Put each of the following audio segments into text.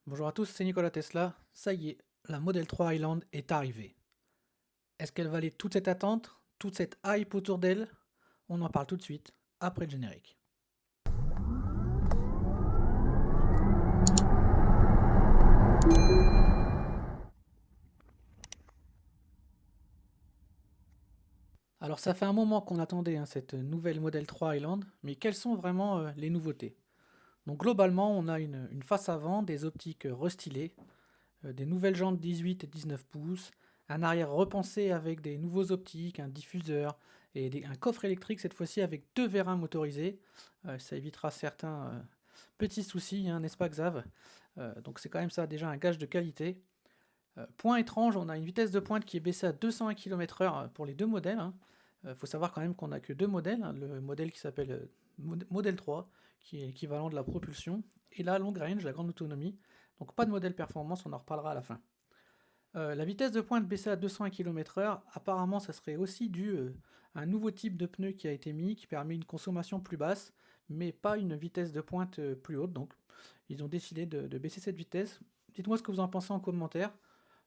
Bonjour à tous, c'est Nicolas Tesla. Ça y est, la Model 3 Highland est arrivée. Est-ce qu'elle valait toute cette attente, toute cette hype autour d'elle? On en parle tout de suite, après le générique. Alors ça fait un moment qu'on attendait cette nouvelle Model 3 Highland, mais quelles sont vraiment les nouveautés? Donc globalement, on a une face avant, des optiques restylées, des nouvelles jantes 18 et 19 pouces, un arrière repensé avec des nouveaux optiques, un diffuseur et un coffre électrique cette fois-ci avec deux vérins motorisés. Ça évitera certains petits soucis, hein, n'est-ce pas Xav? Donc c'est quand même ça déjà un gage de qualité. Point étrange, on a une vitesse de pointe qui est baissée à 201 km/h pour les deux modèles. Il faut savoir quand même qu'on n'a que deux modèles, hein, le modèle qui s'appelle Model 3, qui est l'équivalent de la propulsion, et la long range, la grande autonomie. Donc pas de modèle performance, on en reparlera à la fin. La vitesse de pointe baissée à 201 km/h, apparemment ça serait aussi dû à un nouveau type de pneu qui a été mis, qui permet une consommation plus basse, mais pas une vitesse de pointe plus haute. Donc ils ont décidé de baisser cette vitesse. Dites-moi ce que vous en pensez en commentaire.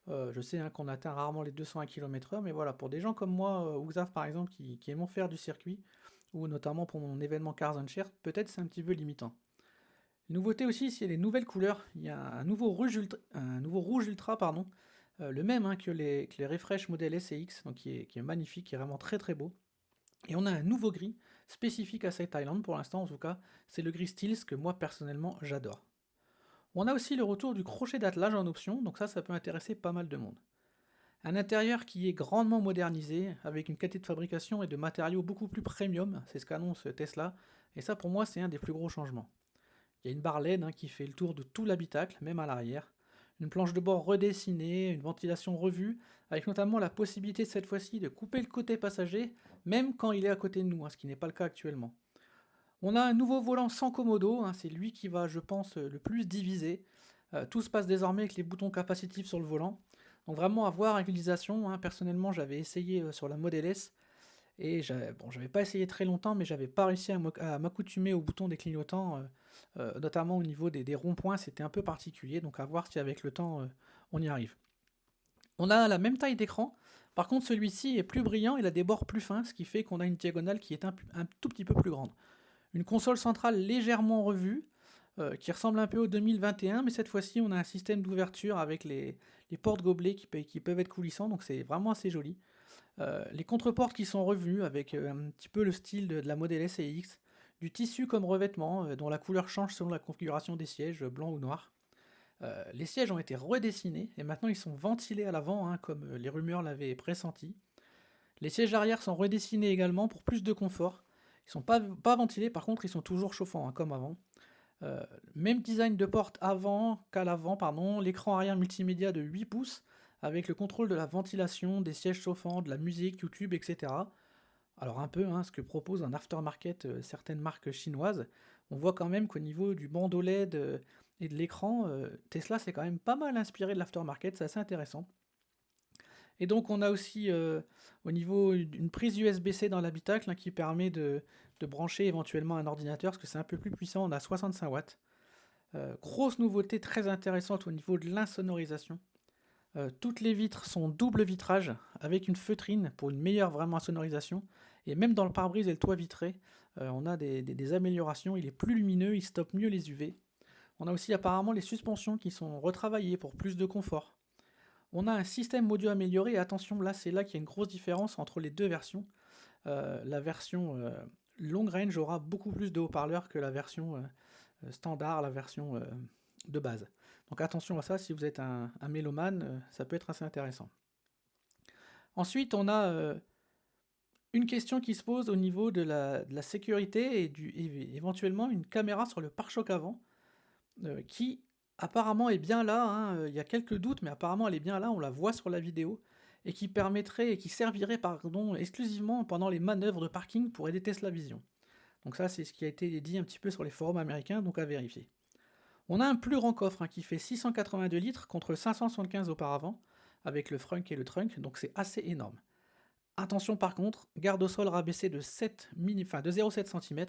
Je sais hein, qu'on atteint rarement les 201 km/h, mais voilà, pour des gens comme moi, ou Xav par exemple, qui aimons faire du circuit, ou notamment pour mon événement Cars on Share, peut-être c'est un petit peu limitant. Nouveauté aussi, c'est les nouvelles couleurs. Il y a un nouveau rouge ultra, pardon, le même hein, que les Refresh Model S et X, donc qui est magnifique, qui est vraiment très très beau. Et on a un nouveau gris spécifique à cette Island pour l'instant en tout cas, c'est le gris Steels que moi personnellement j'adore. On a aussi le retour du crochet d'attelage en option, donc ça peut intéresser pas mal de monde. Un intérieur qui est grandement modernisé, avec une qualité de fabrication et de matériaux beaucoup plus premium, c'est ce qu'annonce Tesla, et ça pour moi c'est un des plus gros changements. Il y a une barre LED hein, qui fait le tour de tout l'habitacle, même à l'arrière. Une planche de bord redessinée, une ventilation revue, avec notamment la possibilité cette fois-ci de couper le côté passager, même quand il est à côté de nous, hein, ce qui n'est pas le cas actuellement. On a un nouveau volant sans commodo, hein, c'est lui qui va, je pense, le plus diviser. Tout se passe désormais avec les boutons capacitifs sur le volant. Donc vraiment à voir avec l'utilisation, hein. Personnellement, j'avais essayé sur la Model S et j'avais pas essayé très longtemps, mais j'avais pas réussi à m'accoutumer au bouton des clignotants, notamment au niveau des ronds-points, c'était un peu particulier, donc à voir si avec le temps on y arrive. On a la même taille d'écran, par contre celui-ci est plus brillant, il a des bords plus fins, ce qui fait qu'on a une diagonale qui est un tout petit peu plus grande. Une console centrale légèrement revue, qui ressemble un peu au 2021, mais cette fois-ci on a un système d'ouverture avec les portes gobelets qui peuvent être coulissants, donc c'est vraiment assez joli. Les contreportes qui sont revenus avec un petit peu le style de la Model S et X, du tissu comme revêtement dont la couleur change selon la configuration des sièges, blanc ou noir. Les sièges ont été redessinés et maintenant ils sont ventilés à l'avant, hein, comme les rumeurs l'avaient pressenti. Les sièges arrière sont redessinés également pour plus de confort. Ils sont pas ventilés, par contre ils sont toujours chauffants, hein, comme avant. Euh, Même design de porte avant qu'à l'avant, pardon. L'écran arrière multimédia de 8 pouces avec le contrôle de la ventilation, des sièges chauffants, de la musique, YouTube, etc. Alors un peu hein, ce que propose un aftermarket certaines marques chinoises. On voit quand même qu'au niveau du bandeau LED et de l'écran, Tesla s'est quand même pas mal inspiré de l'aftermarket, c'est assez intéressant. Et donc on a aussi au niveau une prise USB-C dans l'habitacle hein, qui permet de brancher éventuellement un ordinateur, parce que c'est un peu plus puissant, on a 65 watts. Grosse nouveauté très intéressante au niveau de l'insonorisation. Toutes les vitres sont double vitrage avec une feutrine pour une meilleure vraiment insonorisation. Et même dans le pare-brise et le toit vitré, on a des améliorations. Il est plus lumineux, il stoppe mieux les UV. On a aussi apparemment les suspensions qui sont retravaillées pour plus de confort. On a un système audio amélioré et attention, là c'est là qu'il y a une grosse différence entre les deux versions. La version long range aura beaucoup plus de haut-parleurs que la version standard, la version de base. Donc attention à ça, si vous êtes un mélomane, ça peut être assez intéressant. Ensuite, on a une question qui se pose au niveau de la sécurité et éventuellement une caméra sur le pare-choc avant, qui apparemment est bien là, hein. Il y a quelques doutes, mais apparemment elle est bien là, on la voit sur la vidéo, et qui permettrait, et qui servirait pardon, exclusivement pendant les manœuvres de parking pour aider Tesla Vision. Donc ça, c'est ce qui a été dit un petit peu sur les forums américains, donc à vérifier. On a un plus grand coffre hein, qui fait 682 litres contre 575 auparavant, avec le frunk et le trunk, donc c'est assez énorme. Attention par contre, garde au sol rabaissé de 0,7 cm,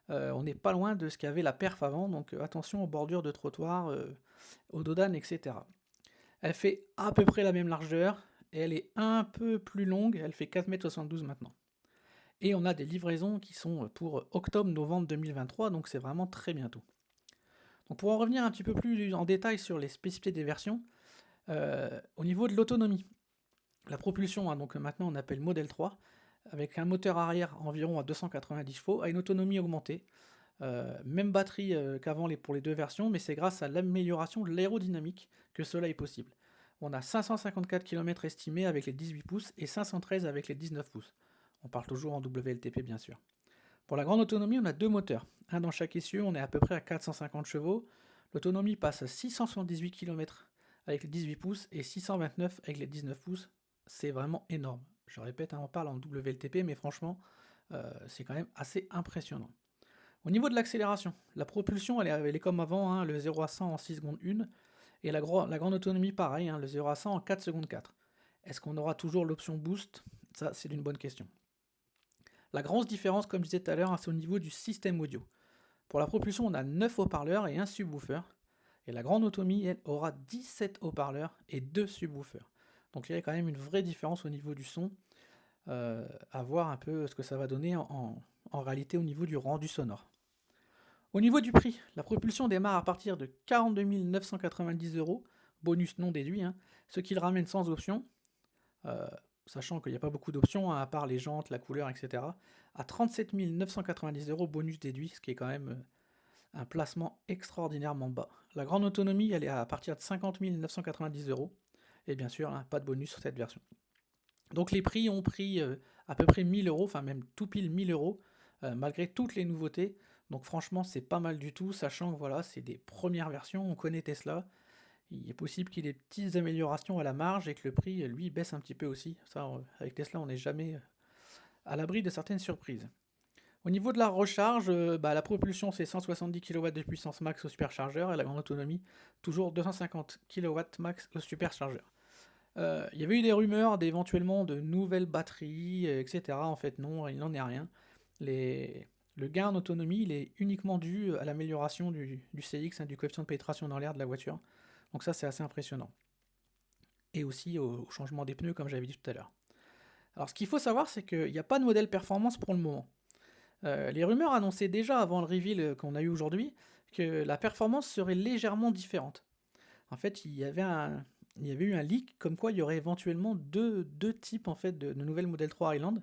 on n'est pas loin de ce qu'avait la perf avant, donc attention aux bordures de trottoir, aux dodanes, etc. Elle fait à peu près la même largeur, et elle est un peu plus longue, elle fait 4,72 m maintenant. Et on a des livraisons qui sont pour octobre-novembre 2023, donc c'est vraiment très bientôt. Donc pour en revenir un petit peu plus en détail sur les spécificités des versions, au niveau de l'autonomie, la propulsion, hein, donc maintenant on appelle Model 3, avec un moteur arrière environ à 290 chevaux, a une autonomie augmentée. Même batterie qu'avant pour les deux versions, mais c'est grâce à l'amélioration de l'aérodynamique que cela est possible. On a 554 km estimés avec les 18 pouces et 513 avec les 19 pouces. On parle toujours en WLTP bien sûr. Pour la grande autonomie, on a deux moteurs. Un dans chaque essieu, on est à peu près à 450 chevaux. L'autonomie passe à 678 km avec les 18 pouces et 629 avec les 19 pouces. C'est vraiment énorme. Je répète, hein, on parle en WLTP, mais franchement, c'est quand même assez impressionnant. Au niveau de l'accélération, la propulsion, elle est comme avant, hein, le 0 à 100 en 6 secondes 1, et la grande autonomie, pareil, hein, le 0 à 100 en 4 secondes 4. Est-ce qu'on aura toujours l'option boost? Ça, c'est une bonne question. La grosse différence, comme je disais tout à l'heure, hein, c'est au niveau du système audio. Pour la propulsion, on a 9 haut-parleurs et un subwoofer, et la grande autonomie, elle, aura 17 haut-parleurs et 2 subwoofers. Donc il y a quand même une vraie différence au niveau du son, à voir un peu ce que ça va donner en réalité au niveau du rendu sonore. Au niveau du prix, la propulsion démarre à partir de 42 990 €, bonus non déduit, hein, ce qui le ramène sans option, euh, sachant qu'il n'y a pas beaucoup d'options, hein, à part les jantes, la couleur, etc., à 37 990 € bonus déduit, ce qui est quand même un placement extraordinairement bas. La grande autonomie, elle est à partir de 50 990 €, et bien sûr, hein, pas de bonus sur cette version. Donc les prix ont pris à peu près 1000 €, enfin même tout pile 1000 €, malgré toutes les nouveautés. Donc franchement, c'est pas mal du tout, sachant que voilà, c'est des premières versions, on connaît Tesla. Il est possible qu'il y ait des petites améliorations à la marge et que le prix, lui, baisse un petit peu aussi. Ça, avec Tesla, on n'est jamais à l'abri de certaines surprises. Au niveau de la recharge, la propulsion, c'est 170 kW de puissance max au superchargeur et la grande autonomie, toujours 250 kW max au superchargeur. Il y avait eu des rumeurs d'éventuellement de nouvelles batteries, etc. En fait, non, il n'en est rien. Le gain en autonomie, il est uniquement dû à l'amélioration du CX, hein, du coefficient de pénétration dans l'air de la voiture. Donc ça, c'est assez impressionnant. Et aussi au changement des pneus, comme j'avais dit tout à l'heure. Alors, ce qu'il faut savoir, c'est qu'il n'y a pas de modèle performance pour le moment. Les rumeurs annonçaient déjà avant le reveal qu'on a eu aujourd'hui que la performance serait légèrement différente. En fait, il y avait eu un leak comme quoi il y aurait éventuellement deux types en fait, de nouvelles Model 3 Highland.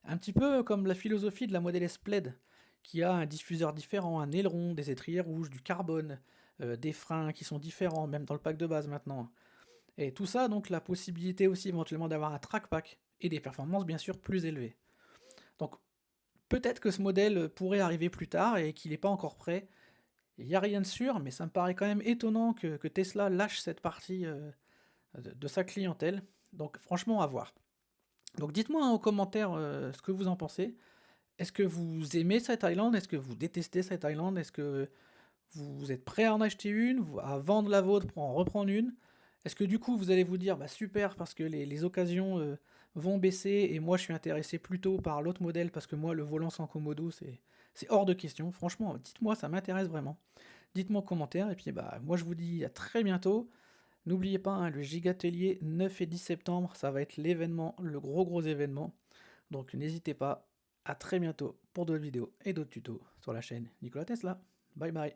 Un petit peu comme la philosophie de la Model S Plaid, qui a un diffuseur différent, un aileron, des étriers rouges, du carbone, des freins qui sont différents, même dans le pack de base maintenant. Et tout ça, donc la possibilité aussi éventuellement d'avoir un track pack et des performances bien sûr plus élevées. Donc peut-être que ce modèle pourrait arriver plus tard et qu'il n'est pas encore prêt. Il n'y a rien de sûr, mais ça me paraît quand même étonnant que Tesla lâche cette partie de sa clientèle. Donc franchement, à voir. Donc dites-moi, hein, en commentaire ce que vous en pensez. Est-ce que vous aimez cette Highland? Est-ce que vous détestez cette Highland? Est-ce que vous êtes prêt à en acheter une, à vendre la vôtre pour en reprendre une? Est-ce que du coup vous allez vous dire bah super parce que les occasions vont baisser et moi je suis intéressé plutôt par l'autre modèle parce que moi le volant sans Komodo c'est hors de question. Franchement, dites-moi, ça m'intéresse vraiment. Dites-moi en commentaire et puis bah moi je vous dis à très bientôt. N'oubliez pas, hein, le Gigatelier 9 et 10 septembre, ça va être l'événement, le gros événement. Donc n'hésitez pas, à très bientôt pour d'autres vidéos et d'autres tutos sur la chaîne Nikola Tesla. Bye bye.